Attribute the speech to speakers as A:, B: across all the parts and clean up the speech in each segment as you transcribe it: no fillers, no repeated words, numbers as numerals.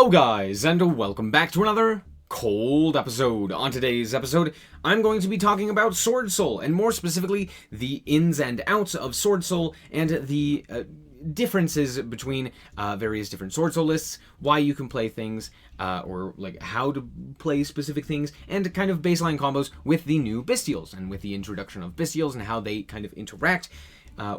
A: Hello guys, and welcome back to another cold episode. On today's episode, I'm going to be talking about Swordsoul, and more specifically, the ins and outs of Swordsoul, and the differences between various different Swordsoul lists, why you can play things, or like how to play specific things, and kind of baseline combos with the new Bestials, and with the introduction of Bestials, and how they kind of interact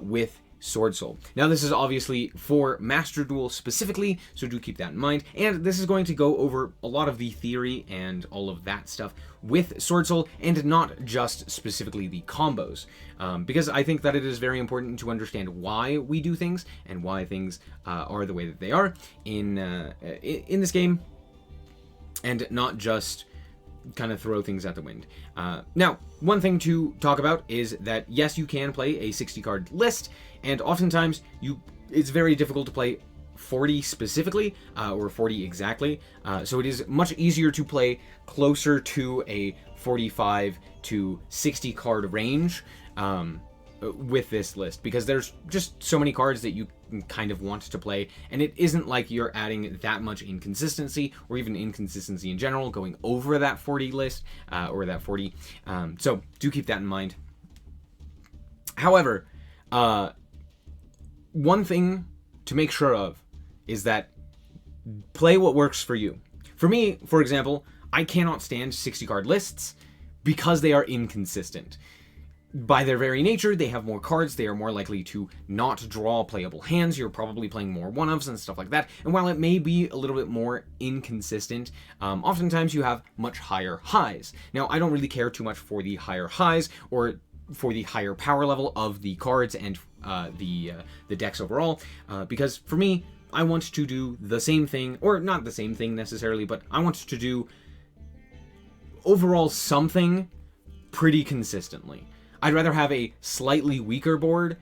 A: with Swordsoul. Now this is obviously for Master Duel specifically, so do keep that in mind, and this is going to go over a lot of the theory and all of that stuff with Swordsoul, and not just specifically the combos, because I think that it is very important to understand why we do things, and why things are the way that they are in this game, and not just kind of throw things at the wind. Now, one thing to talk about is that yes, you can play a 60 card list, and oftentimes it's very difficult to play 40 specifically, or 40 exactly, so it is much easier to play closer to a 45 to 60 card range with this list, because there's just so many cards that you kind of want to play, and it isn't like you're adding that much inconsistency, or even inconsistency in general, going over that 40 list, or that 40, so do keep that in mind. However, one thing to make sure of is that play what works for you. For me, for example, I cannot stand 60 card lists because they are inconsistent. By their very nature, they have more cards, they are more likely to not draw playable hands, you're probably playing more one-ofs and stuff like that, and while it may be a little bit more inconsistent, oftentimes you have much higher highs. Now, I don't really care too much for the higher highs, or for the higher power level of the cards and the decks overall, because for me, I want to do the same thing, or not the same thing necessarily, but I want to do overall something pretty consistently. I'd rather have a slightly weaker board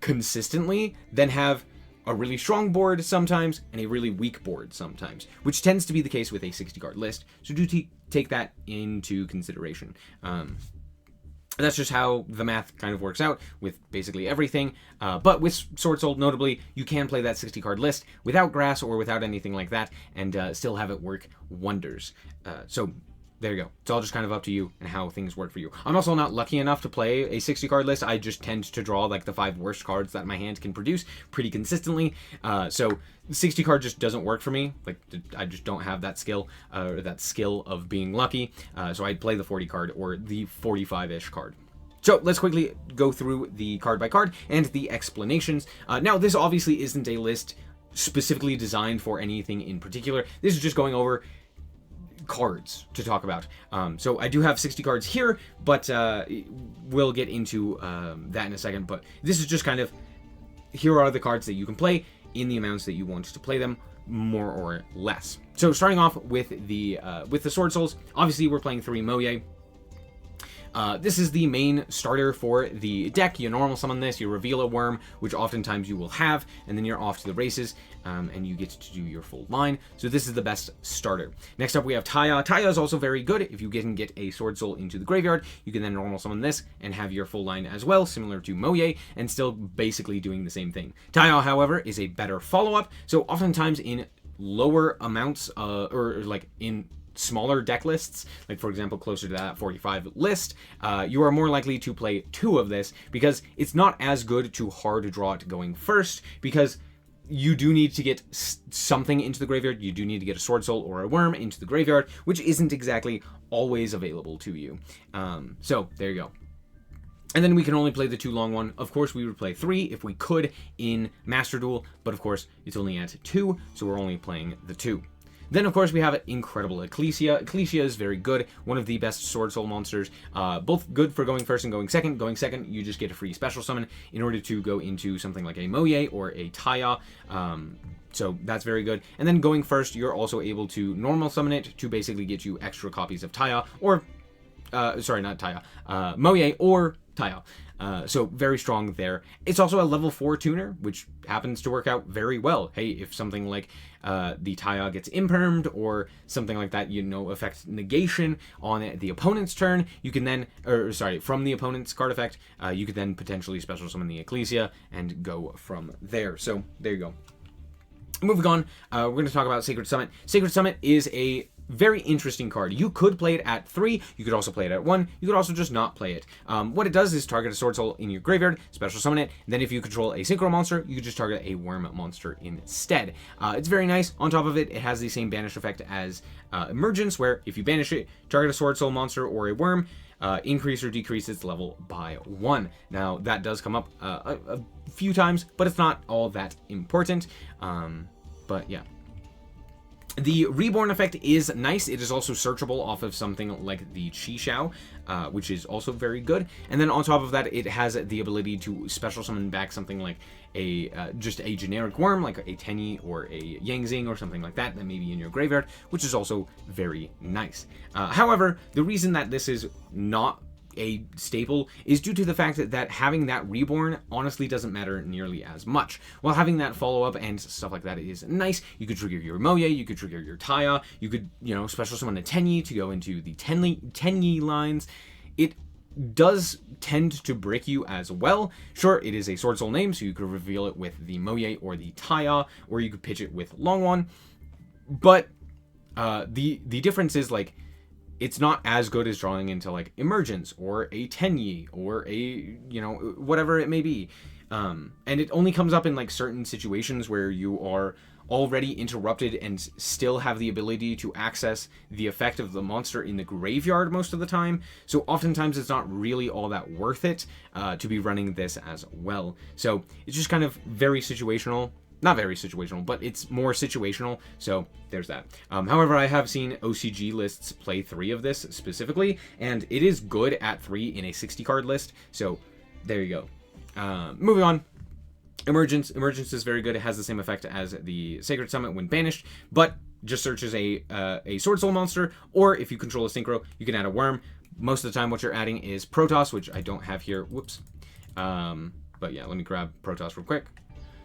A: consistently than have a really strong board sometimes and a really weak board sometimes, which tends to be the case with a 60 card list, so do take that into consideration. That's just how the math kind of works out with basically everything, but with Swordsoul notably, you can play that 60 card list without grass or without anything like that, and still have it work wonders. So there you go. It's all just kind of up to you and how things work for you. I'm also not lucky enough to play a 60 card list. I just tend to draw like the 5 worst cards that my hand can produce pretty consistently. So 60 card just doesn't work for me. Like, I just don't have that skill, or that skill of being lucky. So I'd play the 40 card or the 45-ish card. So let's quickly go through the card by card and the explanations. Now, this obviously isn't a list specifically designed for anything in particular. This is just going over cards to talk about. So I do have 60 cards here, but we'll get into that in a second. But this is just kind of, here are the cards that you can play in the amounts that you want to play them, more or less. So starting off with the Swordsouls, obviously we're playing 3 Moye. This is the main starter for the deck. You normal summon this, you reveal a worm, which oftentimes you will have, and then you're off to the races, and you get to do your full line. So this is the best starter. Next up we have Taya. Taya is also very good. If you can get a Swordsoul into the graveyard, you can then normal summon this and have your full line as well, similar to Moye, and still basically doing the same thing. Taya, however, is a better follow-up, so oftentimes in lower amounts, or like in smaller deck lists, like for example closer to that 45 list, you are more likely to play 2 of this, because it's not as good to hard draw it going first, because you do need to get something into the graveyard. You do need to get a Swordsoul or a worm into the graveyard, which isn't exactly always available to you. So there you go. And then we can only play the 2 long one. Of course, we would play 3 if we could in Master Duel, but of course it's only at 2, so we're only playing the 2. Then, of course, we have incredible Ecclesia. Ecclesia is very good, one of the best Swordsoul monsters, both good for going first and going second. Going second, you just get a free special summon in order to go into something like a Moye or a Taya, so that's very good. And then going first, you're also able to normal summon it to basically get you extra copies of Taya, or, sorry, not Taya, Moye or Taya. So very strong there. It's also a level 4 tuner, which happens to work out very well. Hey, if something like the Taya gets impermed or something like that, affects negation on the opponent's turn, you can then, from the opponent's card effect, you could then potentially special summon the Ecclesia and go from there. So there you go. Moving on, we're going to talk about Sacred Summit. Sacred Summit is a very interesting card. You could play it at 3, you could also play it at 1, you could also just not play it. What it does is target a Swordsoul in your graveyard, special summon it, and then if you control a Synchro monster, you could just target a Worm monster instead. It's very nice. On top of it, it has the same banish effect as Emergence, where if you banish it, target a Swordsoul monster or a Worm, increase or decrease its level by 1. Now, that does come up a few times, but it's not all that important. But yeah. The Reborn effect is nice. It is also searchable off of something like the Chishao, which is also very good. And then on top of that, it has the ability to special summon back something like a just a generic worm, like a Tenu or a Zings or something like that may be in your graveyard, which is also very nice. However, the reason that this is not a staple is due to the fact that having that Reborn honestly doesn't matter nearly as much. While having that follow-up and stuff like that is nice, you could trigger your Moye, you could trigger your Taya, you could, special summon a Tenu to go into the Tenyi lines. It does tend to brick you as well. Sure, it is a Swordsoul name, so you could reveal it with the Moye or the Taya, or you could pitch it with Longwon. But the difference is, like, it's not as good as drawing into like Emergence or a Tenyi or a, whatever it may be. And it only comes up in like certain situations where you are already interrupted and still have the ability to access the effect of the monster in the graveyard most of the time. So oftentimes it's not really all that worth it to be running this as well. So it's just kind of very situational. Not very situational, but it's more situational, so there's that. However, I have seen OCG lists play 3 of this specifically, and it is good at 3 in a 60-card list, so there you go. Moving on. Emergence. Emergence is very good. It has the same effect as the Sacred Summit when banished, but just searches a Swordsoul monster, or if you control a Synchro, you can add a Worm. Most of the time what you're adding is Protoss, which I don't have here. Whoops. But yeah, let me grab Protoss real quick.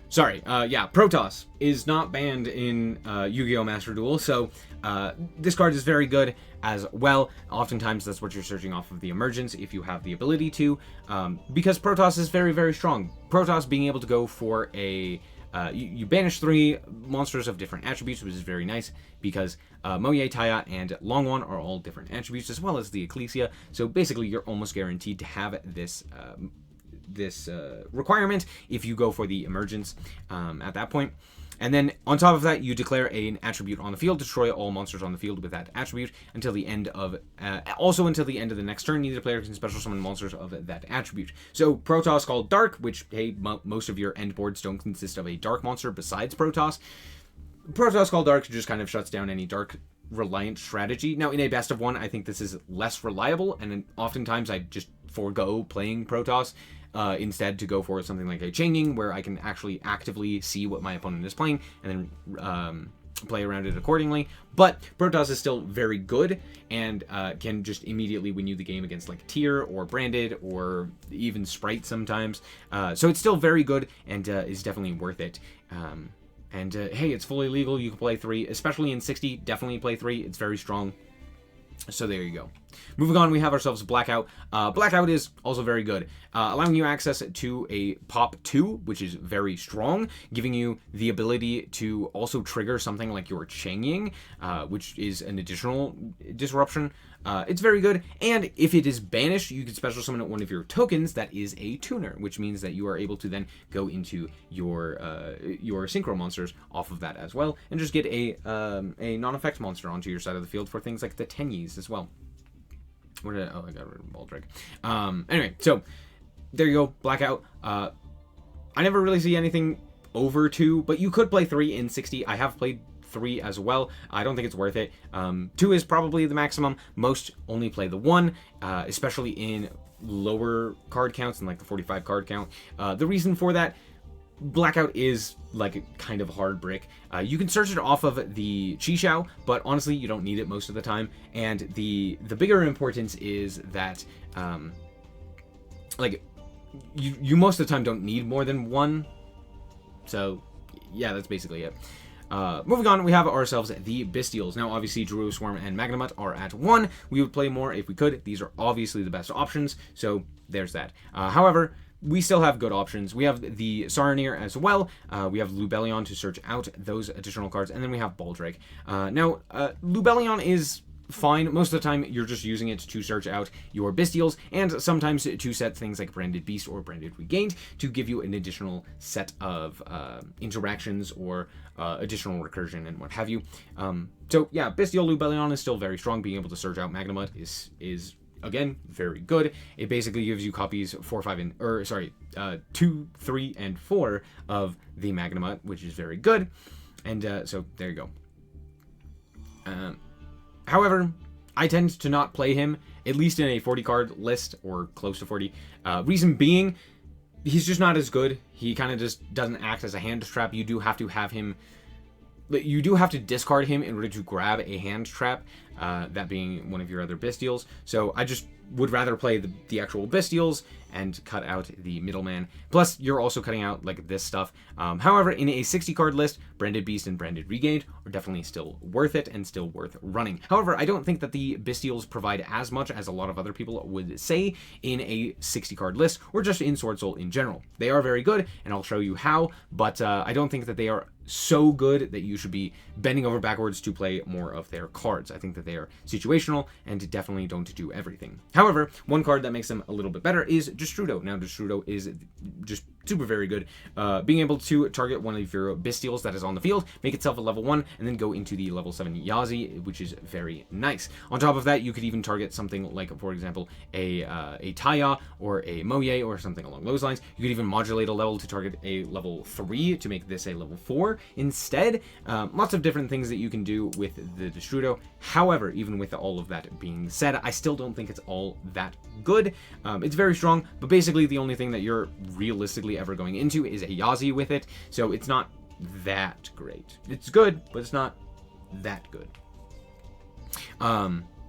A: Sorry, Protoss is not banned in Yu-Gi-Oh! Master Duel, so this card is very good as well. Oftentimes, that's what you're searching off of the Emergence, if you have the ability to, because Protoss is very, very strong. Protoss being able to go for a... you banish 3 monsters of different attributes, which is very nice, because Moye, Taya, and Longwon are all different attributes, as well as the Ecclesia, so basically you're almost guaranteed to have this... requirement if you go for the Emergence at that point. And then on top of that, you declare an attribute on the field, destroy all monsters on the field with that attribute until the end of until the end of the next turn. Neither player can special summon monsters of that attribute. So Protoss called Dark, which, hey, most of your end boards don't consist of a dark monster besides Protoss. Protoss called Dark just kind of shuts down any dark reliant strategy. Now, in a best of 1, I think this is less reliable, and oftentimes I just forego playing Protoss instead to go for something like a Xingqiu, where I can actually actively see what my opponent is playing and then play around it accordingly. But Protoss is still very good and can just immediately win you the game against like Tier or Branded or even Sprite sometimes. So it's still very good and is definitely worth it. Hey, it's fully legal. You can play 3, especially in 60. Definitely play 3. It's very strong. So there you go. Moving on, we have ourselves Blackout. Blackout is also very good, allowing you access to a Pop 2, which is very strong, giving you the ability to also trigger something like your Xingqiu, which is an additional disruption. It's very good, and if it is banished, you can special summon one of your tokens that is a tuner, which means that you are able to then go into your Synchro monsters off of that as well, and just get a non-effect monster onto your side of the field for things like the Tenyis as well. I got rid of Baldric. Anyway, so there you go, Blackout. I never really see anything over 2, but you could play 3 in 60. I have played 3 as well. I don't think it's worth it. 2 is probably the maximum. Most only play the 1, especially in lower card counts and like the 45 card count. The reason for that, Blackout is like a kind of hard brick. You can search it off of the Chishao, but honestly, you don't need it most of the time. And the bigger importance is that, like, you most of the time don't need more than 1. So, yeah, that's basically it. Moving on, we have ourselves the Bestials. Now, obviously, Druid Swarm and Magnemut are at 1. We would play more if we could. These are obviously the best options, so there's that. However, we still have good options. We have the Saronir as well. We have Lubellion to search out those additional cards, and then we have Baldrake. Now, Lubellion is fine. Most of the time, you're just using it to search out your Bestials, and sometimes to set things like Branded Beast or Branded Regained to give you an additional set of interactions or additional recursion and what have you. So yeah, Bystial Lubellion is still very strong. Being able to search out Magnemite is again very good. It basically gives you copies 4, 5, and 2, 3, and 4 of the Magnemite, which is very good. And so there you go. However, I tend to not play him, at least in a 40 card list, or close to 40. Reason being, he's just not as good. He kind of just doesn't act as a hand trap. You do have to have him... You do have to discard him in order to grab a hand trap, that being one of your other Bestials. So I just would rather play the actual Bestials and cut out the middleman. Plus, you're also cutting out like this stuff. However, in a 60 card list, Branded Beast and Branded Regained are definitely still worth it and still worth running. However, I don't think that the Bestials provide as much as a lot of other people would say in a 60 card list, or just in Swordsoul in general. They are very good, and I'll show you how, but I don't think that they are so good that you should be bending over backwards to play more of their cards. I think that they are situational and definitely don't do everything. However, one card that makes them a little bit better is Destrudo. Now, Destrudo is just super very good. Being able to target one of your Bestials that is on the field, make itself a level 1, and then go into the level 7 Yazi, which is very nice. On top of that, you could even target something like, for example, a Taya or a Moye or something along those lines. You could even modulate a level to target a level 3 to make this a level 4 instead. Lots of different things that you can do with the Destrudo. However, even with all of that being said, I still don't think it's all that good. It's very strong, but basically the only thing that you're realistically ever going into is a Yazi with it, so it's not that great. It's good, but it's not that good.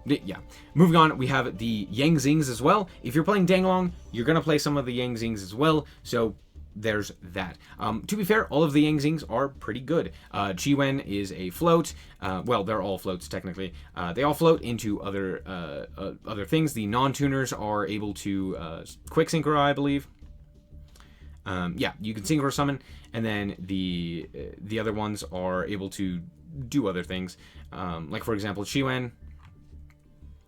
A: Yeah. Moving on, we have the Zings as well. If you're playing Danglong, you're going to play some of the Zings as well, so there's that. To be fair, all of the Zings are pretty good. Chiwen is a float. Well, they're all floats, technically. They all float into other things. The non-tuners are able to quick synchro, I believe. Yeah, you can synchro summon, and then the other ones are able to do other things. Like, for example, Chiwen.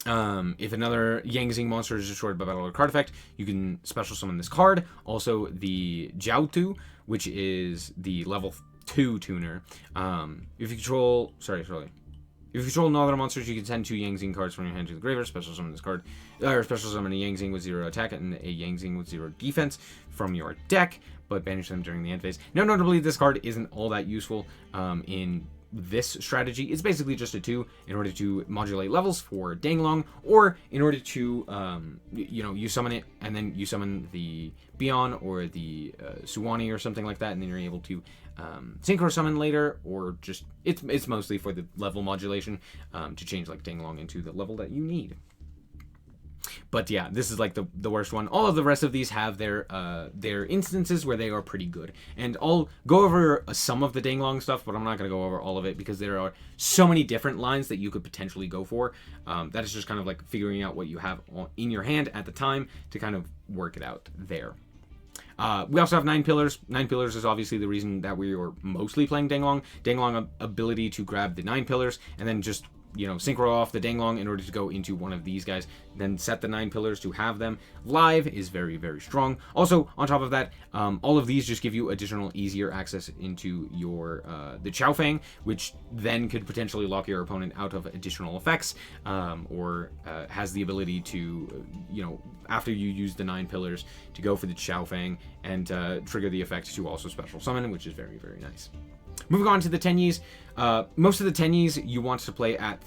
A: If another Zing monster is destroyed by battle or card effect, you can special summon this card. Also, the Jiaotu, which is the level 2 tuner. If you control... If you control no other monsters, you can send 2 Zing cards from your hand to the graveyard, special summon this card, or special summon a Zing with 0 attack and a Zing with 0 defense from your deck, but banish them during the end phase. Now, notably, this card isn't all that useful in this strategy. It's basically just a 2 in order to modulate levels for Danglong, or in order to, you summon it, and then you summon the Bion or the Suwani or something like that, and then you're able to synchro summon later, or just, it's mostly for the level modulation, to change like Danglong into the level that you need. But yeah, this is like the worst one. All of the rest of these have their instances where they are pretty good. And I'll go over some of the Danglong stuff, but I'm not going to go over all of it because there are so many different lines that you could potentially go for. That is just kind of like figuring out what you have in your hand at the time to kind of work it out there. We also have 9 Pillars. 9 Pillars is obviously the reason that we were mostly playing Danglong. Danglong ability to grab the 9 Pillars and then just, synchro off the Danglong in order to go into one of these guys, then set the 9 Pillars to have them live is very, very strong. Also, on top of that, all of these just give you additional easier access into your the Xiaofang, which then could potentially lock your opponent out of additional effects, or has the ability to, after you use the 9 Pillars, to go for the Xiaofang and trigger the effect to also special summon, which is very, very nice. Moving on to the Tenyis. Most of the Tenyis you want to play at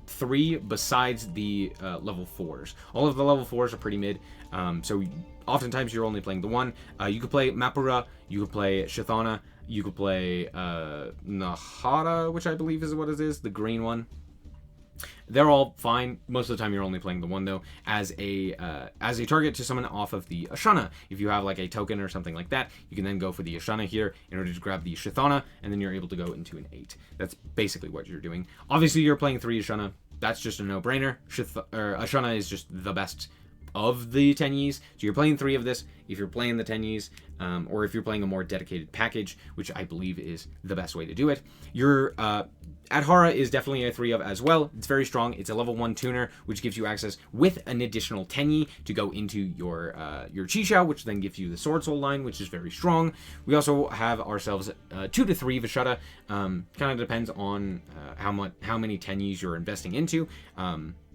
A: 3 besides the level 4s. All of the level 4s are pretty mid, so oftentimes you're only playing the 1. You could play Mapura, you could play Shithana, you could play Nahara, which I believe is what it is, the green one. They're all fine. Most of the time you're only playing the 1 though, as a target to summon off of the Ashana. If you have like a token or something like that, you can then go for the Ashana here in order to grab the Shithana, and then you're able to go into an 8. That's basically what you're doing. Obviously you're playing 3 Ashana. That's just a no-brainer. Ashana is just the best of the Tenyis. So you're playing 3 of this if you're playing the Tenyis, or if you're playing a more dedicated package, which I believe is the best way to do it. Your Adhara is definitely a 3 of as well. It's very strong. It's a level 1 tuner, which gives you access with an additional Tenyi to go into your Chishao, which then gives you the Swordsoul line, which is very strong. We also have ourselves 2 to 3 Vishada. Kind of depends on how many Tenyis you're investing into.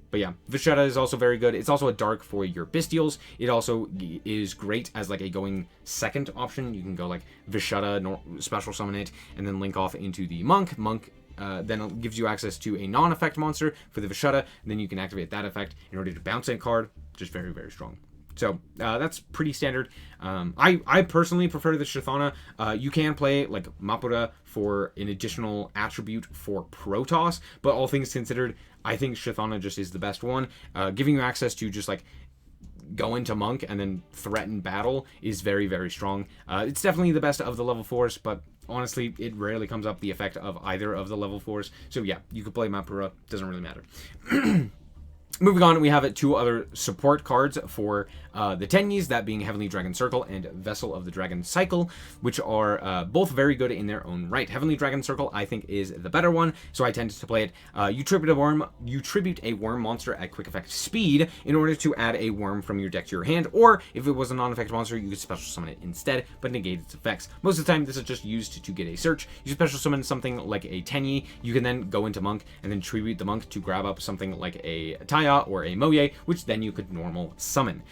A: But yeah, Vishada is also very good. It's also a dark for your Bestials. It also is great as like a going second option. You can go like Vishada, special summon it, and then link off into the Monk. Monk then it gives you access to a non-effect monster for the Vishada, and then you can activate that effect in order to bounce a card. Just very, very strong. So that's pretty standard. I personally prefer the Shithana. You can play like Mapura for an additional attribute for Protoss, but all things considered, I think Shithana just is the best one. Giving you access to just like go into Monk and then threaten battle is very, very strong. It's definitely the best of the level 4s, but honestly, it rarely comes up the effect of either of the level 4s. So yeah, you could play Mapura, doesn't really matter. Moving on, we have 2 other support cards for the Tenyis, that being Heavenly Dragon Circle and Vessel of the Dragon Cycle, which are both very good in their own right. Heavenly Dragon Circle, I think, is the better one, so I tend to play it. You tribute a worm monster at quick effect speed in order to add a worm from your deck to your hand, or if it was a non-effect monster, you could special summon it instead, but negate its effects. Most of the time, this is just used to get a search. You special summon something like a Tenyi, you can then go into Monk and then tribute the Monk to grab up something like a Taya or a Moye, which then you could normal summon.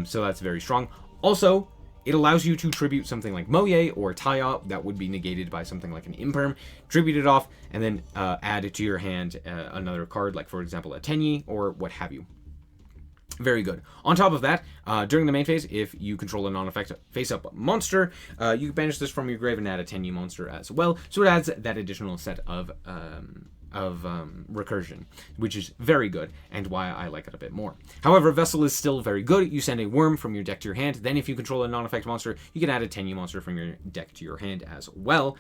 A: So that's very strong. Also, it allows you to tribute something like Moye or Taya that would be negated by something like an Imperm, tribute it off, and then add it to your hand another card, like for example a Tenyi or what have you. Very good. On top of that, during the main phase, if you control a non-effect face-up monster, you can banish this from your grave and add a Tenyi monster as well. So it adds that additional set of recursion, which is very good and why I like it a bit more. However, Vessel is still very good. You send a worm from your deck to your hand. Then if you control a non-effect monster, you can add a Tenyi monster from your deck to your hand as well,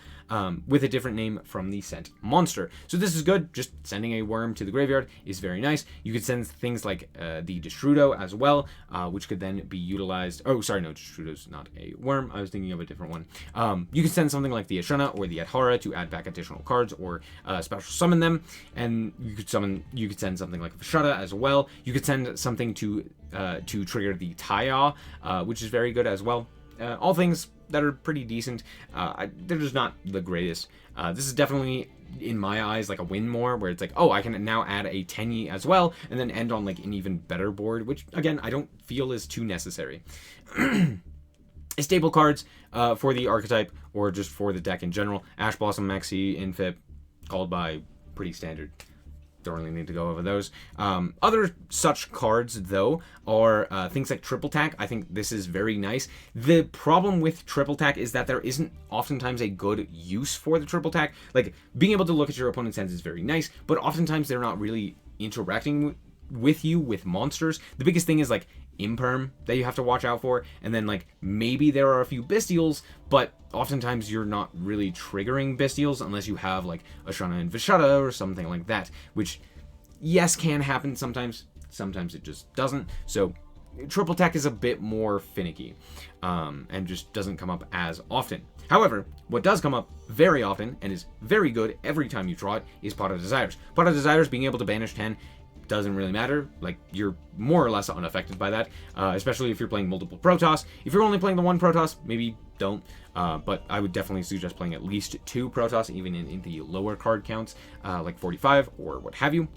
A: with a different name from the sent monster. So this is good. Just sending a worm to the graveyard is very nice. You could send things like the Destrudo as well, which could then be utilized. Oh, sorry, no, Destrudo's not a worm. I was thinking of a different one. You can send something like the Ashuna or the Adhara to add back additional cards or special summon them, and you could send something like Vishada as well. You could send something to trigger the Taya, which is very good as well. All things that are pretty decent. They're just not the greatest. This is definitely, in my eyes, like a win more, where it's like, oh, I can now add a Tenyi as well, and then end on like an even better board, which again I don't feel is too necessary. Stable cards for the archetype or just for the deck in general: Ash Blossom, Maxi, Infip, Called By, pretty standard. Don't really need to go over those. Other such cards, though, are things like Triple Tack. I think this is very nice. The problem with Triple Tack is that there isn't oftentimes a good use for the Triple Tack. Like, being able to look at your opponent's hands is very nice, but oftentimes they're not really interacting with you with monsters. The biggest thing is like Imperm that you have to watch out for, and then like maybe there are a few Bestials, but oftentimes you're not really triggering Bestials unless you have like Ashana and Vishada or something like that, which yes can happen sometimes it just doesn't. So Triple Tack is a bit more finicky and just doesn't come up as often. However, what does come up very often and is very good every time you draw it is Pot of Desires. Pot of Desires, being able to banish 10, doesn't really matter. Like, you're more or less unaffected by that, especially if you're playing multiple Protoss. If you're only playing the one Protoss, maybe don't, but I would definitely suggest playing at least 2 Protoss, even in the lower card counts, like 45 or what have you.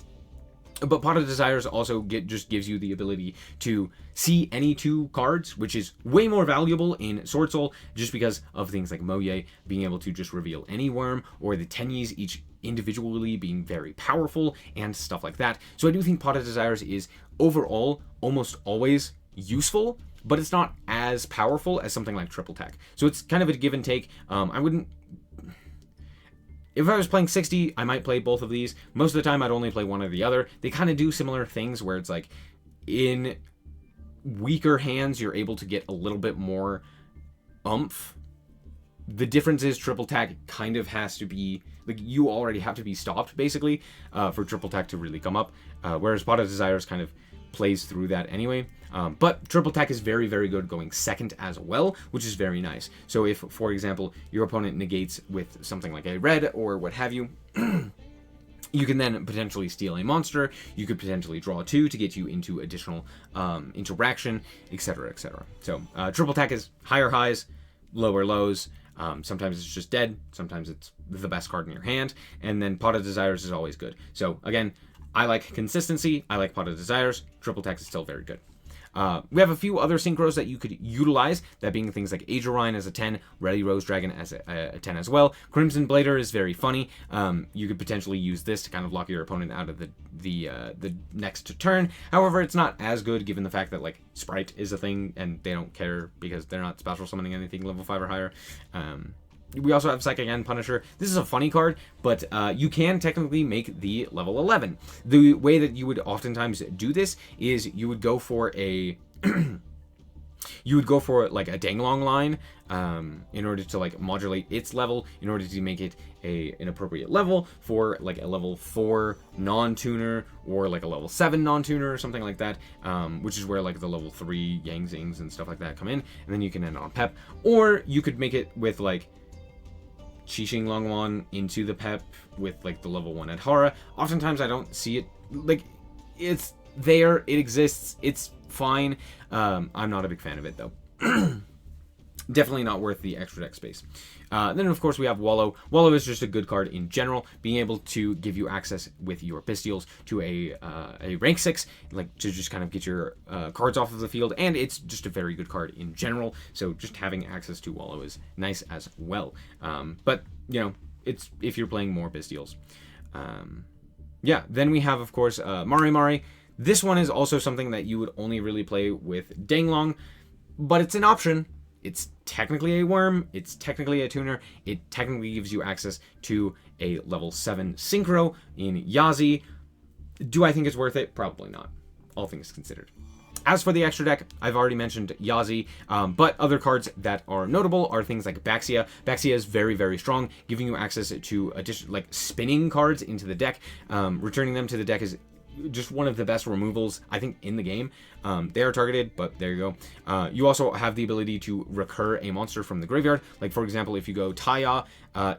A: But Pot of Desires also just gives you the ability to see any 2 cards, which is way more valuable in Swordsoul, just because of things like Moye being able to just reveal any worm, or the Tenyis each individually being very powerful, and stuff like that. So I do think Pot of Desires is overall almost always useful, but it's not as powerful as something like Triple Tack. So it's kind of a give and take. I wouldn't... If I was playing 60, I might play both of these. Most of the time, I'd only play one or the other. They kind of do similar things where it's like, in weaker hands, you're able to get a little bit more oomph. The difference is Triple Tack kind of has to be, like, you already have to be stopped, basically, for Triple Tack to really come up. Whereas Pot of Desires kind of plays through that anyway. But triple attack is very, very good going second as well, which is very nice. So if, for example, your opponent negates with something like a red or what have you, you can then potentially steal a monster. You could potentially draw 2 to get you into additional interaction, etc., etc. So triple attack is higher highs, lower lows. Sometimes it's just dead. Sometimes it's the best card in your hand. And then Pot of Desires is always good. So again, I like consistency. I like Pot of Desires. Triple attack is still very good. We have a few other synchros that you could utilize, that being things like Age of Orion as a 10, Ready Rose Dragon as a 10 as well. Crimson Blader is very funny. You could potentially use this to kind of lock your opponent out of the next turn. However, it's not as good given the fact that like Sprite is a thing and they don't care because they're not special summoning anything level 5 or higher. We also have Psychic and Punisher. This is a funny card, but you can technically make the level 11. The way that you would oftentimes do this is you would go for a like a Danglong line in order to like modulate its level, in order to make it an appropriate level for like a level 4 non-tuner or like a level 7 non-tuner or something like that, which is where like the level 3 Zings and stuff like that come in, and then you can end on Pep. Or you could make it with like Qixing Longwan into the Pep with like the level 1 Adhara. Oftentimes I don't see it, like it's there, it exists, it's fine. I'm not a big fan of it though. Definitely not worth the extra deck space. Then of course we have Wallow. Wallow is just a good card in general, being able to give you access with your Bestials to a rank 6, like to just kind of get your cards off of the field, and it's just a very good card in general. So just having access to Wallow is nice as well. But you know, it's if you're playing more Bestials. Yeah. Then we have of course Marimari. This one is also something that you would only really play with Danglong, but it's an option. It's technically a worm, it's technically a tuner, it technically gives you access to a level 7 synchro in Yazi. Do I think it's worth it? Probably not, all things considered. As for the extra deck, I've already mentioned Yazi, but other cards that are notable are things like Baxia. Baxia is very, very strong, giving you access to like spinning cards into the deck. Returning them to the deck is just one of the best removals, I think, in the game. They are targeted, but there you go. You also have the ability to recur a monster from the graveyard. Like, for example, if you go Taya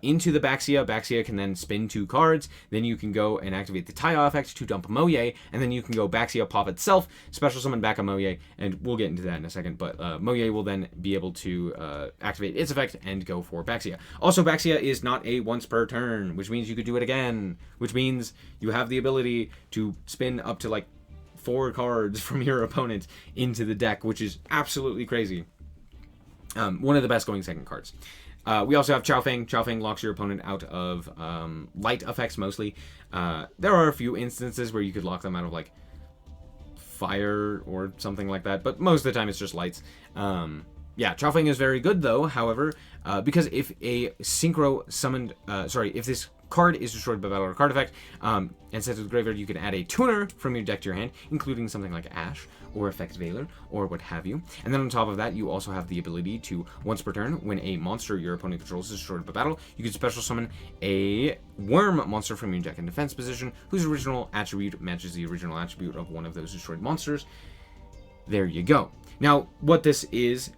A: into the Baxia, Baxia can then spin 2 cards. Then you can go and activate the Taya effect to dump Moye, and then you can go Baxia pop itself, special summon back a Moye, and we'll get into that in a second, but Moye will then be able to activate its effect and go for Baxia. Also, Baxia is not a once per turn, which means you could do it again, which means you have the ability to spin up to like 4 cards from your opponent into the deck, which is absolutely crazy. One of the best going second cards. We also have Chaofeng. Chaofeng locks your opponent out of light effects mostly. There are a few instances where you could lock them out of like fire or something like that, but most of the time it's just lights. Yeah, Chaofeng is very good though, however, because if a synchro summoned, if this card is destroyed by battle or card effect, and sent to the graveyard, you can add a tuner from your deck to your hand, including something like Ash or Effect Veiler or what have you. And then on top of that, you also have the ability to, once per turn, when a monster your opponent controls is destroyed by battle, you can special summon a worm monster from your deck in defense position, whose original attribute matches the original attribute of one of those destroyed monsters. There you go. Now, what this is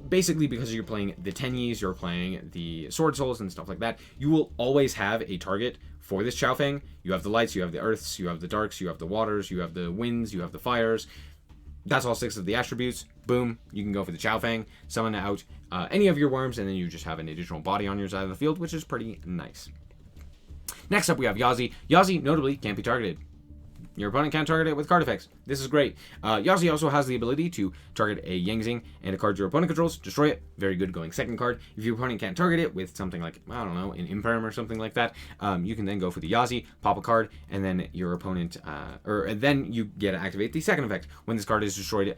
A: basically, because you're playing the Tenus, you're playing the Swordsols and stuff like that, you will always have a target for this Chaofeng. You have the lights, you have the earths, you have the darks, you have the waters, you have the winds, you have the fires. That's all 6 of the attributes. Boom, you can go for the Chaofeng, summon out any of your worms, and then you just have an additional body on your side of the field, which is pretty nice. Next up, we have Yazi. Yazi, notably, can't be targeted. Your opponent can't target it with card effects. This is great. Yazi also has the ability to target a Yangzing and a card your opponent controls, destroy it. Very good going second card. If your opponent can't target it with something like, I don't know, an Imperm or something like that, you can then go for the Yazi, pop a card, and then your opponent, then you get to activate the second effect. When this card is destroyed,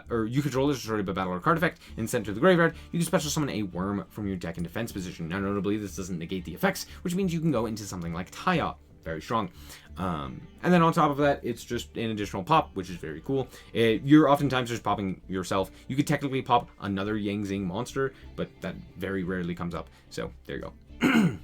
A: or you control is destroyed by battle or card effect and sent to the graveyard, you can special summon a worm from your deck in defense position. Now, notably, this doesn't negate the effects, which means you can go into something like Taya. Very strong. And then on top of that, it's just an additional pop, which is very cool. You're oftentimes just popping yourself. You could technically pop another Yangzing monster, but that very rarely comes up. So there you go.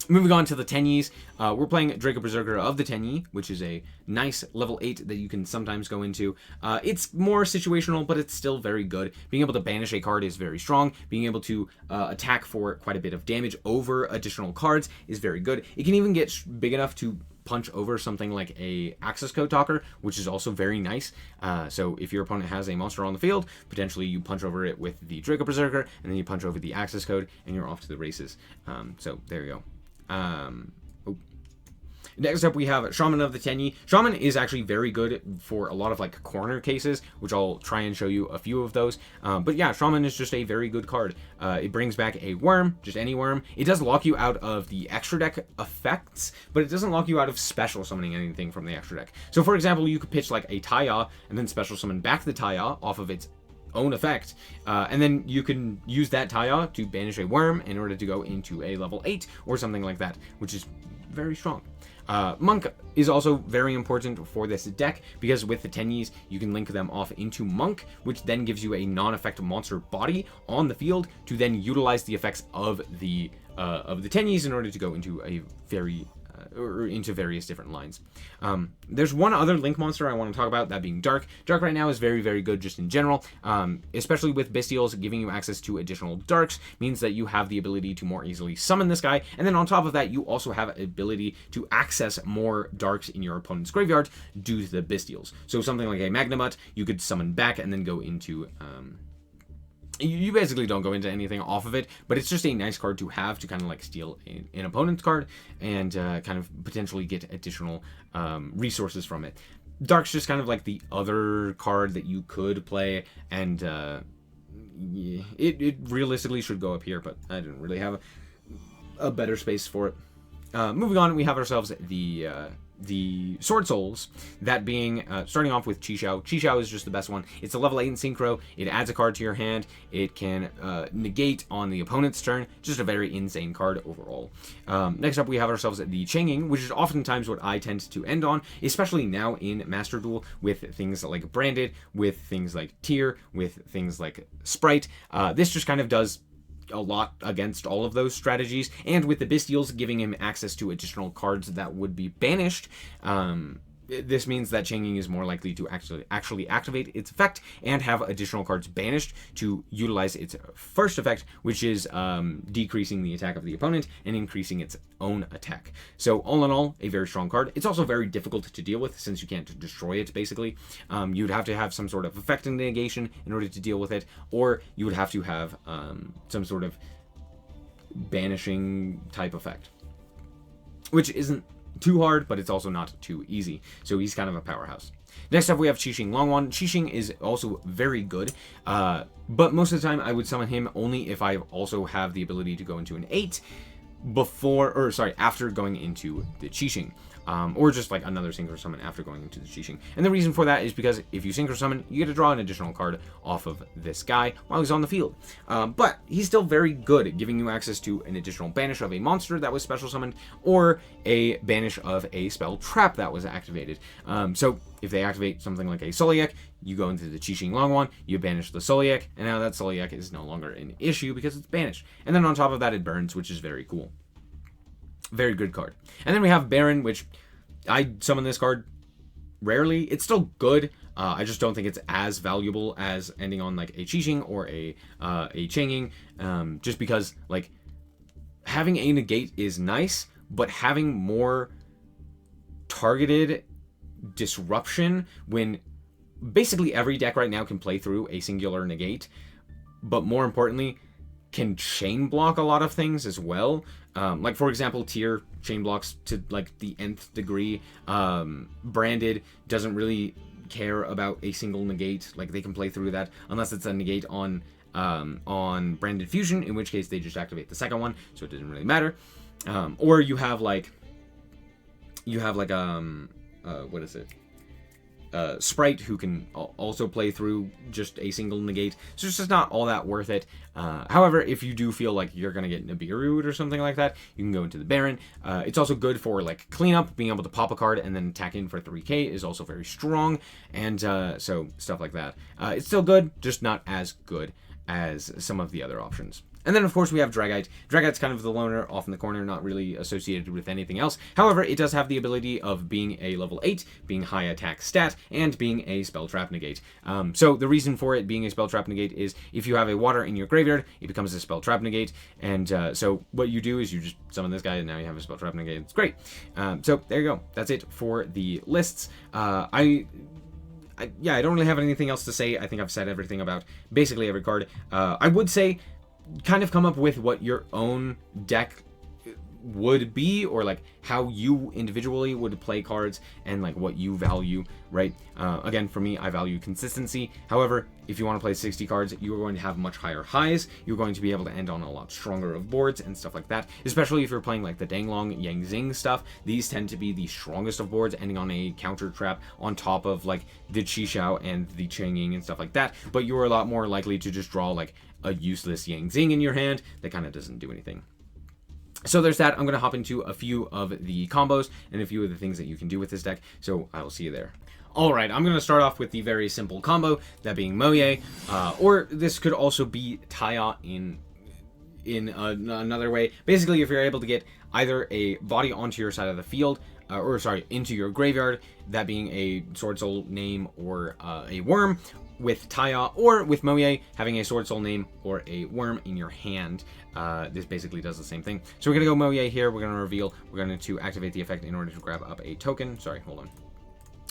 A: Moving on to the Tenyis, we're playing Draco Berserker of the Tenyi, which is a nice level 8 that you can sometimes go into. It's more situational, but it's still very good. Being able to banish a card is very strong. Being able to attack for quite a bit of damage over additional cards is very good. It can even get big enough to punch over something like a Access Code Talker, which is also very nice. So if your opponent has a monster on the field, potentially you punch over it with the Draco Berserker, and then you punch over the Access Code, and you're off to the races. So there you go. Next up, we have Shaman of the Tenyi. Shaman is actually very good for a lot of like corner cases, which I'll try and show you a few of those. But yeah, Shaman is just a very good card. It brings back a worm, just any worm. It does lock you out of the extra deck effects, but it doesn't lock you out of special summoning anything from the extra deck. So for example, you could pitch like a Taya and then special summon back the Taya off of its own effect, and then you can use that Taya to banish a worm in order to go into a level 8 or something like that, which is very strong. Monk is also very important for this deck because with the Tenyis, you can link them off into Monk, which then gives you a non-effect monster body on the field to then utilize the effects of the Tenyis in order to go into a very or into various different lines. There's one other link monster I want to talk about, that being Dark. Dark right now is very, very good just in general, especially with Bestials. Giving you access to additional Darks means that you have the ability to more easily summon this guy, and then on top of that, you also have ability to access more Darks in your opponent's graveyard due to the Bestials. So something like a Magnamut, you could summon back and then go into... you basically don't go into anything off of it, but it's just a nice card to have to kind of like steal an opponent's card and kind of potentially get additional resources from it. Dark's just kind of like the other card that you could play, and it realistically should go up here, but I didn't really have a better space for it. Moving on, we have ourselves the Sword-Souls, that being, starting off with Chishao. Chishao is just the best one. It's a level 8 in Synchro. It adds a card to your hand. It can negate on the opponent's turn. Just a very insane card overall. Next up, we have ourselves the Xingqiu, which is oftentimes what I tend to end on, especially now in Master Duel, with things like Branded, with things like Tier, with things like Sprite. This just kind of does a lot against all of those strategies, and with the Bestials giving him access to additional cards that would be banished, this means that Xingqiu is more likely to actually activate its effect and have additional cards banished to utilize its first effect, which is decreasing the attack of the opponent and increasing its own attack. So all in all, a very strong card. It's also very difficult to deal with since you can't destroy it, basically. You'd have to have some sort of effect and negation in order to deal with it, or you would have to have some sort of banishing type effect, which isn't too hard, but it's also not too easy. So he's kind of a powerhouse. Next up, we have Qixing Longwan. Qixing is also very good, but most of the time I would summon him only if I also have the ability to go into an 8 after going into the Qixing. Or just like another Synchro Summon after going into the Xingqiu. And the reason for that is because if you Synchro Summon, you get to draw an additional card off of this guy while he's on the field. But he's still very good at giving you access to an additional banish of a monster that was special summoned, or a banish of a spell trap that was activated. So if they activate something like a SnowiK, you go into the Qixing Longwan, you banish the SnowiK, and now that SnowiK is no longer an issue because it's banished. And then on top of that, it burns, which is very cool. Very good card. And then we have Baron, which I summon this card rarely. It's still good. I just don't think it's as valuable as ending on like a Qixing or a Xingqiu, just because like having a negate is nice, but having more targeted disruption when basically every deck right now can play through a singular negate, but more importantly can chain block a lot of things as well. Like for example, Tier chain blocks to like the nth degree. Branded doesn't really care about a single negate. Like they can play through that unless it's a negate on Branded Fusion, in which case they just activate the second one, so it doesn't really matter. Or you have like what is it? Sprite, who can also play through just a single negate, so it's just not all that worth it. However, if you do feel like you're gonna get Nibiru or something like that, you can go into the Baron. It's also good for like cleanup, being able to pop a card and then attack in for 3k is also very strong, and so stuff like that. It's still good, just not as good as some of the other options. And then, of course, we have Dragite. Dragite's kind of the loner off in the corner, not really associated with anything else. However, it does have the ability of being a level 8, being high attack stat, and being a spell trap negate. So the reason for it being a spell trap negate is if you have a water in your graveyard, it becomes a spell trap negate. And so what you do is you just summon this guy, and now you have a spell trap negate. It's great. So there you go. That's it for the lists. I don't really have anything else to say. I think I've said everything about basically every card. I would say kind of come up with what your own deck would be, or like how you individually would play cards, and like what you value, right? Again, for me, I value consistency. However, if you want to play 60 cards, you are going to have much higher highs. You're going to be able to end on a lot stronger of boards and stuff like that, especially if you're playing like the Danglong, Yang Zing stuff. These tend to be the strongest of boards, ending on a counter trap on top of like the Chishao and the Changing and stuff like that. But you're a lot more likely to just draw like a useless Yang Zing in your hand that kind of doesn't do anything. So there's that. I'm going to hop into a few of the combos and a few of the things that you can do with this deck. So I will see you there. Alright, I'm going to start off with the very simple combo, that being Moye, or this could also be Taya in another way. Basically, if you're able to get either a body onto your side of the field, into your graveyard, that being a Swordsoul name or a worm, with Taya, or with Moye, having a Swordsoul name or a worm in your hand. This basically does the same thing. So we're going to go Moye here, we're going to reveal, we're going to activate the effect in order to grab up a token. Sorry, hold on.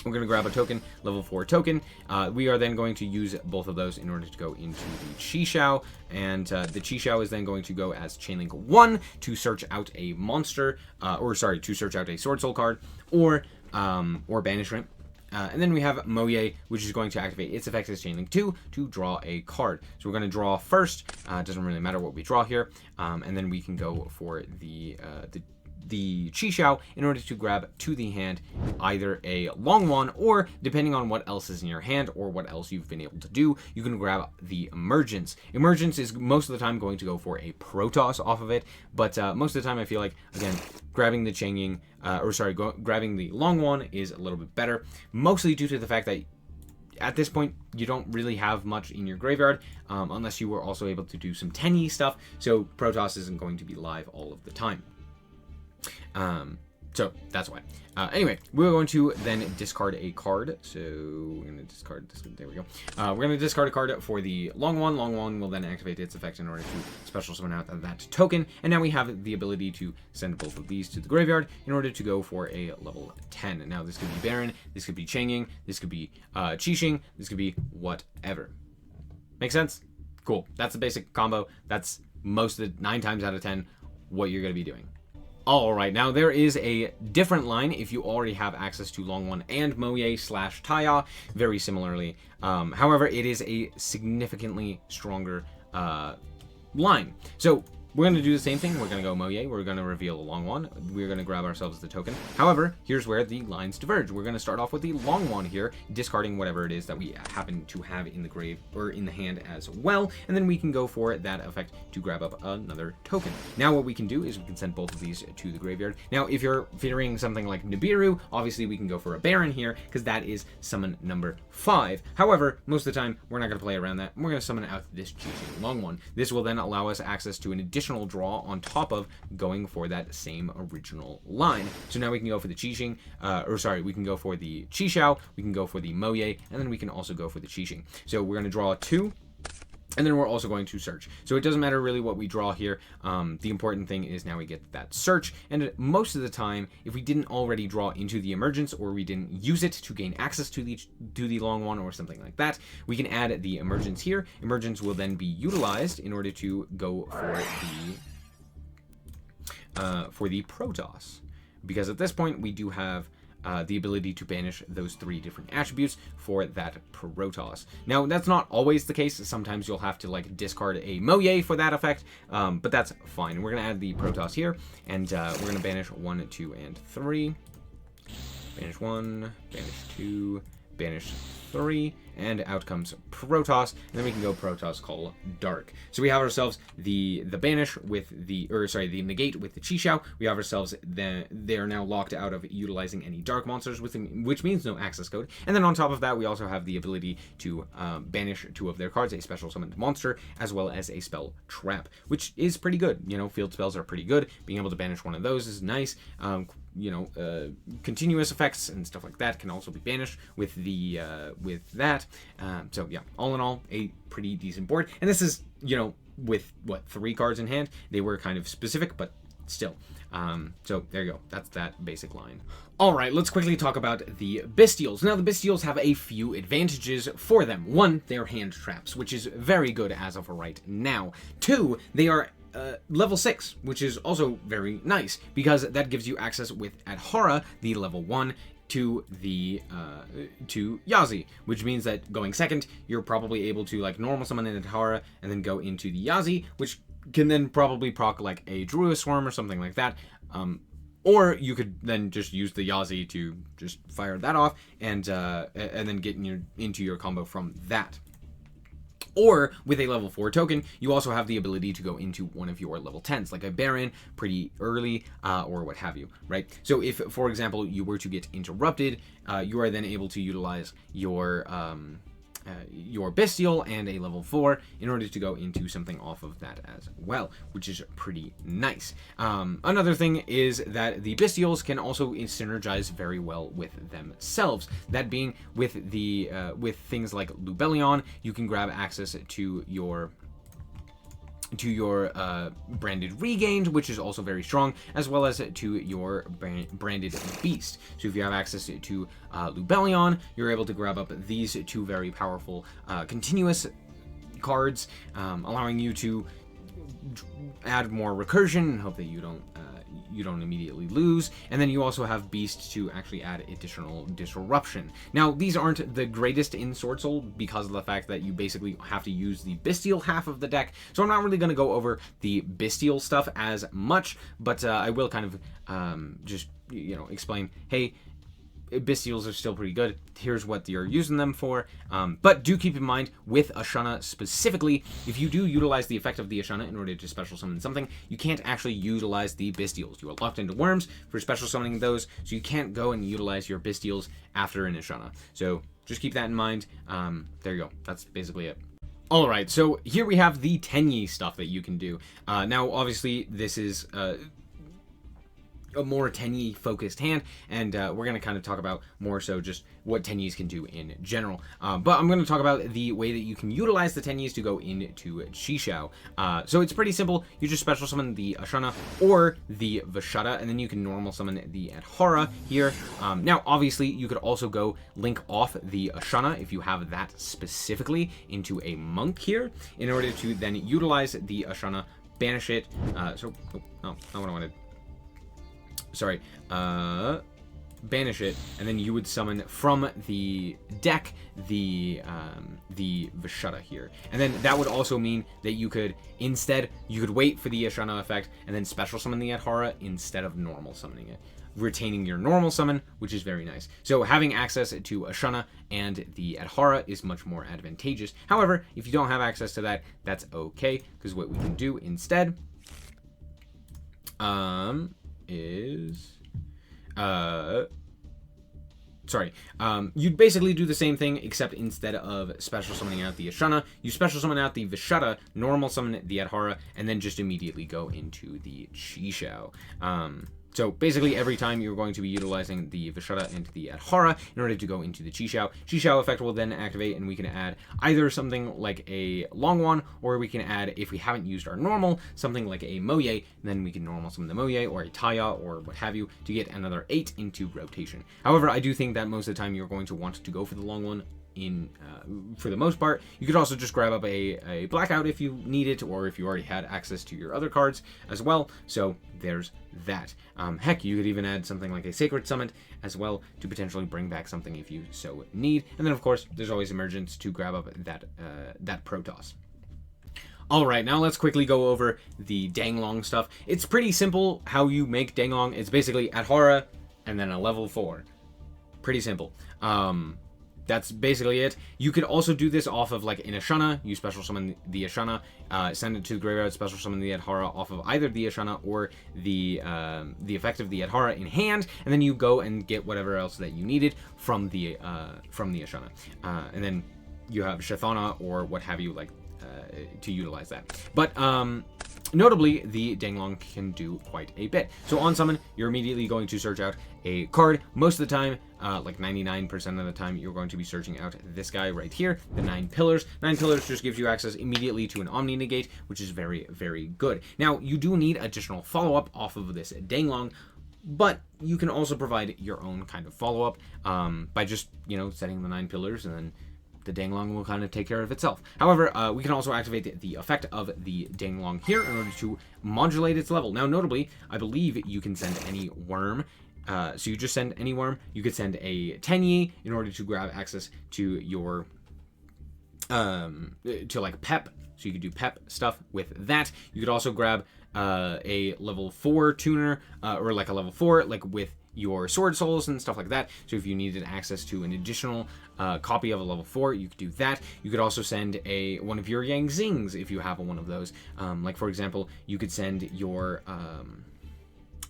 A: We're going to grab a token, level 4 token. We are then going to use both of those in order to go into the Chishao, and the Chishao is then going to go as Chainlink 1 to search out a monster, to search out a Swordsoul card, or Banishment. And then we have Moye, which is going to activate its effect as Chainlink 2 to draw a card. So we're going to draw first. It doesn't really matter what we draw here. And then we can go for the Chishao in order to grab to the hand either a long one, or depending on what else is in your hand or what else you've been able to do, you can grab the Emergence. Emergence is most of the time going to go for a Protoss off of it, but most of the time I feel like, again, grabbing the Changing, grabbing the long one is a little bit better, mostly due to the fact that at this point, you don't really have much in your graveyard, unless you were also able to do some Tenu stuff, so Protoss isn't going to be live all of the time. So that's why. Anyway, we're going to then discard a card. So we're going to discard this. There we go. We're going to discard a card for the long one. Long one will then activate its effect in order to special summon out that token. And now we have the ability to send both of these to the graveyard in order to go for a level 10. And now this could be Baron, this could be Changing, this could be Qixing, this could be whatever. Make sense? Cool. That's the basic combo. That's most of the 9 times out of 10 what you're going to be doing. Alright, now there is a different line if you already have access to Long One and Moye / Taya, very similarly. However, it is a significantly stronger line. So we're going to do the same thing. We're going to go Moye. We're going to reveal a Long One. We're going to grab ourselves the token. However, here's where the lines diverge. We're going to start off with the Long One here, discarding whatever it is that we happen to have in the grave or in the hand as well. And then we can go for that effect to grab up another token. Now what we can do is we can send both of these to the graveyard. Now, if you're featuring something like Nibiru, obviously we can go for a Baron here because that is summon number 5. However, most of the time, we're not going to play around that. We're going to summon out this Qixing Long One. This will then allow us access to an additional draw on top of going for that same original line. So now we can go for the Qixing, we can go for the Chishao, we can go for the Moye, and then we can also go for the Qixing. So we're going to draw 2, and then we're also going to search. So it doesn't matter really what we draw here. The important thing is now we get that search. And most of the time, if we didn't already draw into the Emergence, or we didn't use it to gain access to the Long One or something like that, we can add the Emergence here. Emergence will then be utilized in order to go for the Protoss. Because at this point, we do have the ability to banish those 3 different attributes for that Protoss. Now, that's not always the case. Sometimes you'll have to like discard a Moye for that effect, but that's fine. We're going to add the Protoss here, and we're going to banish 1, 2, and 3. Banish 1, banish 2, banish 3, and out comes Protoss, and then we can go Protoss Call Dark. So we have ourselves the banish with the negate with the Chishao. We have ourselves they're now locked out of utilizing any dark monsters, which means no access code. And then on top of that, we also have the ability to banish 2 of their cards, a special summoned monster, as well as a spell trap, which is pretty good. You know, field spells are pretty good. Being able to banish one of those is nice. Continuous effects and stuff like that can also be banished with the with that. So yeah, all in all, a pretty decent board. And this is, with what, 3 cards in hand. They were kind of specific, but still. So there you go. That's that basic line. All right, let's quickly talk about the Bestials. Now, the Bestials have a few advantages for them. 1, they're hand traps, which is very good as of right now. 2, they are level 6, which is also very nice, because that gives you access with Adhara, the level 1, to the to Yazi, which means that going second, you're probably able to like normal summon an Adhara and then go into the Yazi, which can then probably proc like a Druid Swarm or something like that. Or you could then just use the Yazi to just fire that off and then get into your combo from that. Or, with a level 4 token, you also have the ability to go into one of your level 10s, like a Baron, pretty early, or what have you, right? So if, for example, you were to get interrupted, you are then able to utilize your Bystial and a level 4 in order to go into something off of that as well, which is pretty nice. Another thing is that the Bystials can also synergize very well with themselves. That being with the with things like Lubellion, you can grab access to your branded regained, which is also very strong, as well as to your branded beast. So if you have access to Lubellion, you're able to grab up these 2 very powerful continuous cards, allowing you to add more recursion and hope that you don't immediately lose. And then you also have Beast to actually add additional disruption. Now, these aren't the greatest in Swordsoul because of the fact that you basically have to use the Bystial half of the deck. So I'm not really going to go over the Bystial stuff as much, but I will kind of just, explain, hey, Bestials are still pretty good. Here's what you're using them for. But do keep in mind, with Ashana specifically, if you do utilize the effect of the Ashana in order to special summon something, you can't actually utilize the Bestials. You are locked into worms for special summoning those, so you can't go and utilize your Bestials after an Ashana. So just keep that in mind. There you go. That's basically it. Alright, so here we have the Tenu stuff that you can do. Now, obviously, this is a more Tenu focused hand, and we're going to kind of talk about more so just what Tenus can do in general. But I'm going to talk about the way that you can utilize the Tenus to go into Chishao. So it's pretty simple. You just special summon the Ashana or the Vashada, and then you can normal summon the Adhara here. Now, obviously, you could also go link off the Ashana if you have that specifically into a monk here in order to then utilize the Ashana, banish it. No, not what I wanted. Sorry, banish it, and then you would summon from the deck the Vashada here. And then that would also mean that you could wait for the Ashana effect and then special summon the Adhara instead of normal summoning it, retaining your normal summon, which is very nice. So having access to Ashana and the Adhara is much more advantageous. However, if you don't have access to that, that's okay, because what we can do instead you'd basically do the same thing, except instead of special summoning out the Ashana, you special summon out the Vashada, normal summon the Adhara, and then just immediately go into the Chishao. So basically every time you're going to be utilizing the Vashada and the Adhara in order to go into the Chishao effect will then activate, and we can add either something like a long one, or we can add, if we haven't used our normal, something like a Moye, and then we can normal summon the Moye or a Taya or what have you to get another 8 into rotation. However, I do think that most of the time you're going to want to go for the long one for the most part. You could also just grab up a Blackout if you need it, or if you already had access to your other cards as well. So there's that. Heck, you could even add something like a Sacred Summon as well to potentially bring back something if you so need. And then of course there's always Emergence to grab up that Protoss. Alright, now let's quickly go over the Danglong stuff. It's pretty simple how you make Danglong. It's basically Adhara and then a level 4. Pretty simple. that's basically it. You could also do this off of like an Ashana. You special summon the Ashana, send it to the graveyard, special summon the Adhara off of either the Ashana or the effect of the Adhara in hand, and then you go and get whatever else that you needed from the Ashana, and then you have Shathana or what have you, like to utilize that. But notably, the Danglong can do quite a bit. So on summon, you're immediately going to search out a card. Most of the time, like 99% of the time, you're going to be searching out this guy right here, the 9 Pillars. 9 Pillars just gives you access immediately to an Omni Negate, which is very, very good. Now, you do need additional follow-up off of this Danglong, but you can also provide your own kind of follow-up by just, setting the 9 Pillars, and then the Danglong will kind of take care of itself. However, we can also activate the effect of the Danglong here in order to modulate its level. Now, notably, I believe you can send any worm. So you just send any worm. You could send a Tenu in order to grab access to your, to like Pep. So you could do Pep stuff with that. You could also grab a level 4 tuner, or like a level 4, like with your Sword Souls and stuff like that. So if you needed access to an additional copy of a level 4, you could do that. You could also send one of your Zings if you have one of those. Like for example, you could send your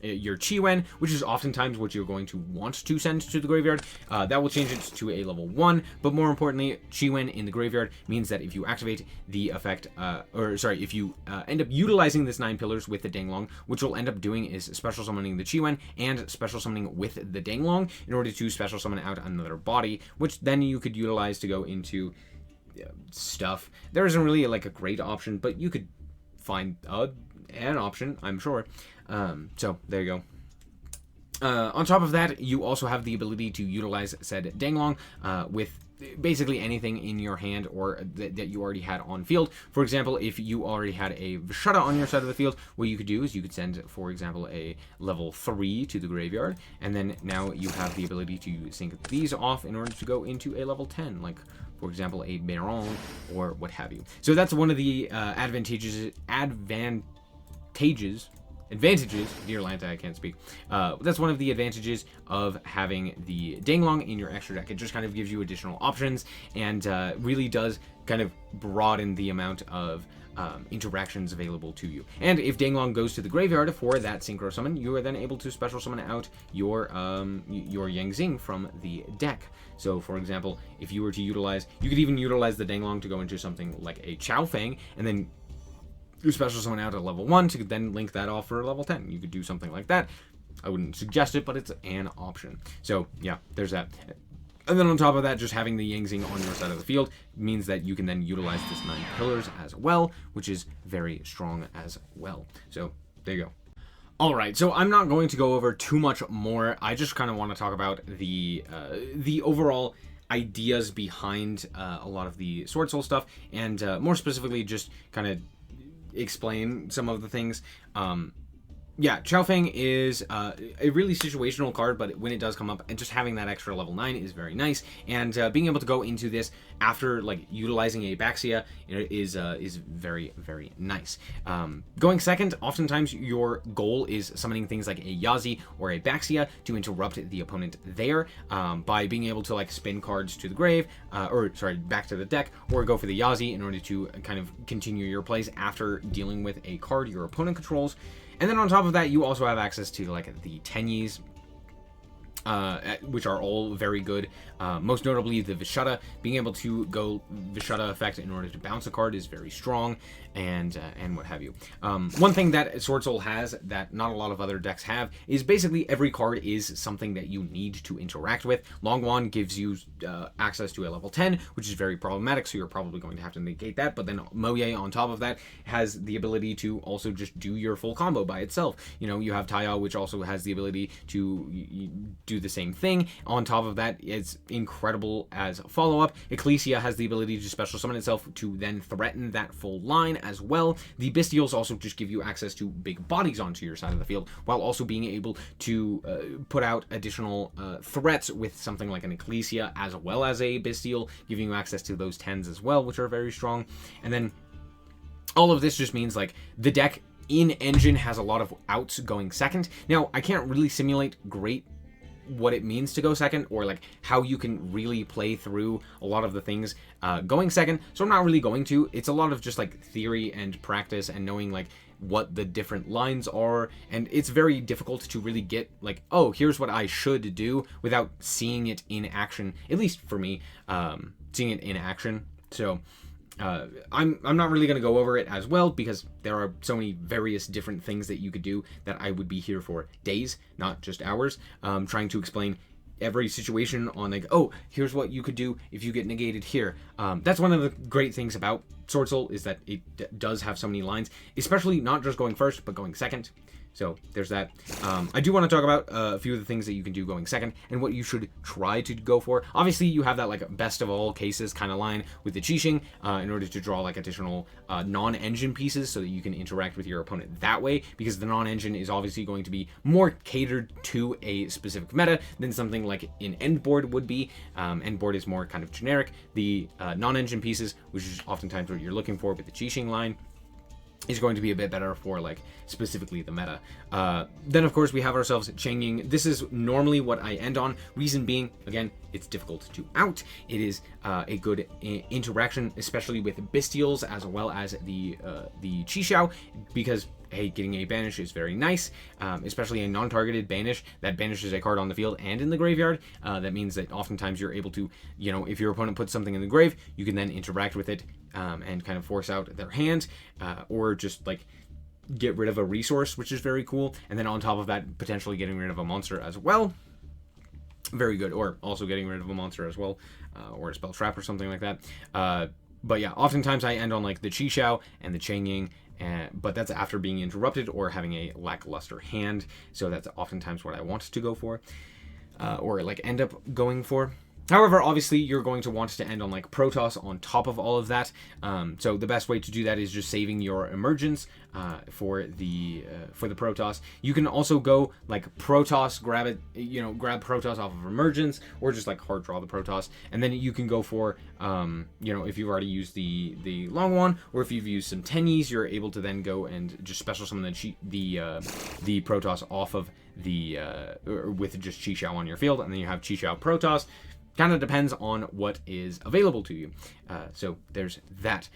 A: Chiwen, which is oftentimes what you're going to want to send to the graveyard. That will change it to a level 1, but more importantly, Chiwen in the graveyard means that if you activate the effect, if you end up utilizing this 9 Pillars with the Danglong, what you'll end up doing is special summoning the Chiwen and special summoning with the Danglong in order to special summon out another body, which then you could utilize to go into stuff. There isn't really like a great option, but you could find an option, I'm sure. So there you go. On top of that, you also have the ability to utilize said Danglong with basically anything in your hand or that you already had on field. For example, if you already had a Vishada on your side of the field, what you could do is you could send, for example, a level 3 to the graveyard, and then now you have the ability to sync these off in order to go into a level 10, like for example a Baron or what have you. So that's one of the advantages, dear Lanta, I can't speak. That's one of the advantages of having the Danglong in your extra deck. It just kind of gives you additional options and really does kind of broaden the amount of interactions available to you. And if Danglong goes to the graveyard for that synchro summon, you are then able to special summon out your Zing from the deck. So for example, if you were to utilize, you could even utilize the Danglong to go into something like a Chao Feng, and then you special summon out at level 1 to then link that off for level 10. You could do something like that. I wouldn't suggest it, but it's an option. So yeah, there's that. And then on top of that, just having the Zing on your side of the field means that you can then utilize this 9 Pillars as well, which is very strong as well. So there you go. Alright, so I'm not going to go over too much more. I just kind of want to talk about the overall ideas behind a lot of the Swordsoul stuff, and more specifically just kind of explain some of the things. Yeah, Chao Feng is a really situational card, but when it does come up, and just having that extra level 9 is very nice. And being able to go into this after like utilizing a Baxia is very, very nice. Going second, oftentimes your goal is summoning things like a Yazi or a Baxia to interrupt the opponent there by being able to like spin cards to the grave, back to the deck, or go for the Yazi in order to kind of continue your plays after dealing with a card your opponent controls. And then on top of that, you also have access to like the Tenus, which are all very good. Most notably, the Vishada. Being able to go Vishada effect in order to bounce a card is very strong, and what have you. One thing that Swordsoul has that not a lot of other decks have is basically every card is something that you need to interact with. Longwan gives you access to a level 10, which is very problematic, so you're probably going to have to negate that. But then Moye on top of that has the ability to also just do your full combo by itself. You have Taya, which also has the ability to do the same thing. On top of that, it's incredible as a follow-up. Ecclesia has the ability to special summon itself to then threaten that full line as well. The Bestials also just give you access to big bodies onto your side of the field, while also being able to put out additional threats with something like an Ecclesia as well as a Bystial, giving you access to those 10s as well, which are very strong. And then all of this just means like the deck in engine has a lot of outs going second. Now, I can't really simulate great what it means to go second, or like how you can really play through a lot of the things going second. So I'm not really going to. It's a lot of just like theory and practice and knowing like what the different lines are, and it's very difficult to really get like, oh, here's what I should do without seeing it in action, at least for me, seeing it in action. So I'm not really going to go over it as well, because there are so many various different things that you could do that I would be here for days, not just hours, trying to explain every situation on like, oh, here's what you could do if you get negated here. That's one of the great things about Swordsoul, is that it does have so many lines, especially not just going first, but going second. So there's that. I do want to talk about a few of the things that you can do going second and what you should try to go for. Obviously, you have that like best of all cases kind of line with the Qixing in order to draw like additional non-engine pieces so that you can interact with your opponent that way, because the non-engine is obviously going to be more catered to a specific meta than something like an end board would be. End board is more kind of generic. The non-engine pieces, which is oftentimes what you're looking for with the Qixing line, is going to be a bit better for like specifically the meta. Then of course we have ourselves Xingqiu. This is normally what I end on. Reason being, again, it's difficult to out. It is a good interaction, especially with Bestials as well as the Chishao, because hey, getting a banish is very nice, especially a non-targeted banish that banishes a card on the field and in the graveyard. That means that oftentimes you're able to, you know, if your opponent puts something in the grave, you can then interact with it and kind of force out their hand, or just like get rid of a resource, which is very cool. And then on top of that, potentially getting rid of a monster as well. Very good. Or also getting rid of a monster as well, or a spell trap or something like that. But yeah, oftentimes I end on like the Chishao and the Xingqiu, but that's after being interrupted or having a lackluster hand. So that's oftentimes what I want to go for, or like end up going for. However, obviously, you're going to want to end on like Protoss on top of all of that. So the best way to do that is just saving your emergence for the Protoss. You can also go like Protoss, grab it, you know, grab Protoss off of emergence, or just like hard draw the Protoss, and then you can go for, you know, if you've already used the long one, or if you've used some Tenus, you're able to then go and just special summon the Protoss off of the with just Chishao on your field, and then you have Chishao Protoss. Kind of depends on what is available to you. So there's that.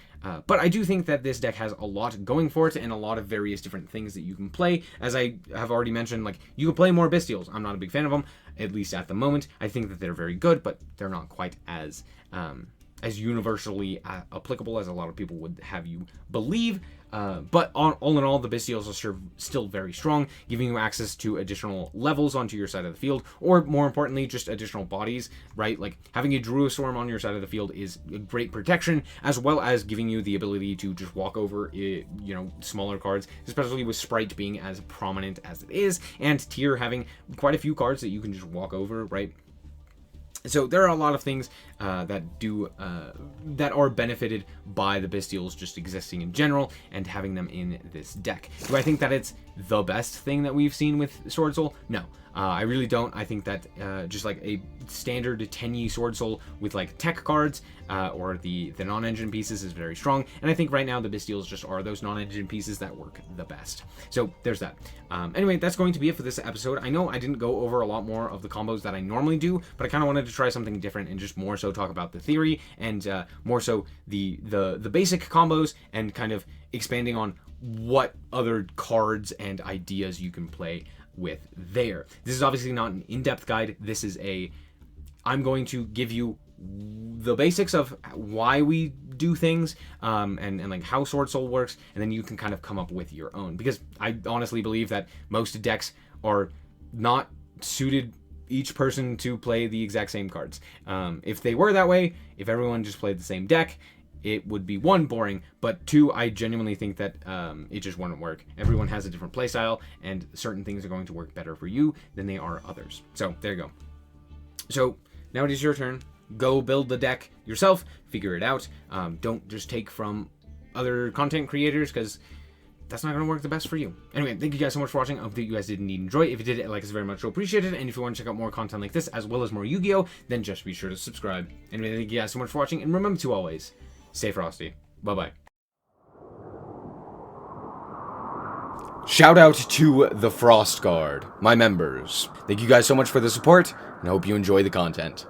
A: But I do think that this deck has a lot going for it and a lot of various different things that you can play. As I have already mentioned, like, you can play more Bestials. I'm not a big fan of them, at least at the moment. I think that they're very good, but they're not quite as universally applicable as a lot of people would have you believe. But all in all, the Bestials are still very strong, giving you access to additional levels onto your side of the field, or more importantly, just additional bodies, right? Like, having a Druistorm on your side of the field is a great protection, as well as giving you the ability to just walk over, you know, smaller cards, especially with Sprite being as prominent as it is, and Tier having quite a few cards that you can just walk over, right? So there are a lot of things that are benefited by the Bestials just existing in general and having them in this deck. Do I think that it's the best thing that we've seen with Swordsoul? No. I really don't. I think that just like a standard Tenu Swordsoul with like tech cards or the non-engine pieces is very strong. And I think right now the Bestials just are those non-engine pieces that work the best. So there's that. Anyway, that's going to be it for this episode. I know I didn't go over a lot more of the combos that I normally do, but I kind of wanted to try something different and just more so talk about the theory and more so the basic combos and kind of expanding on what other cards and ideas you can play with there. This is obviously not an in-depth guide. This is I'm going to give you the basics of why we do things and like how Swordsoul works, and then you can kind of come up with your own, because I honestly believe that most decks are not suited each person to play the exact same cards. If they were that way, if everyone just played the same deck, it would be, one, boring, but two, I genuinely think that it just wouldn't work. Everyone has a different playstyle, and certain things are going to work better for you than they are others. So there you go. So now it is your turn. Go build the deck yourself, figure it out. Don't just take from other content creators, because that's not going to work the best for you. Anyway, thank you guys so much for watching. I hope that you guys did indeed enjoy. If you did, like us very much, so appreciated. And if you want to check out more content like this, as well as more Yu-Gi-Oh!, then just be sure to subscribe. Anyway, thank you guys so much for watching, and remember to always stay frosty. Bye-bye. Shout out to the Frost Guard, my members. Thank you guys so much for the support, and I hope you enjoy the content.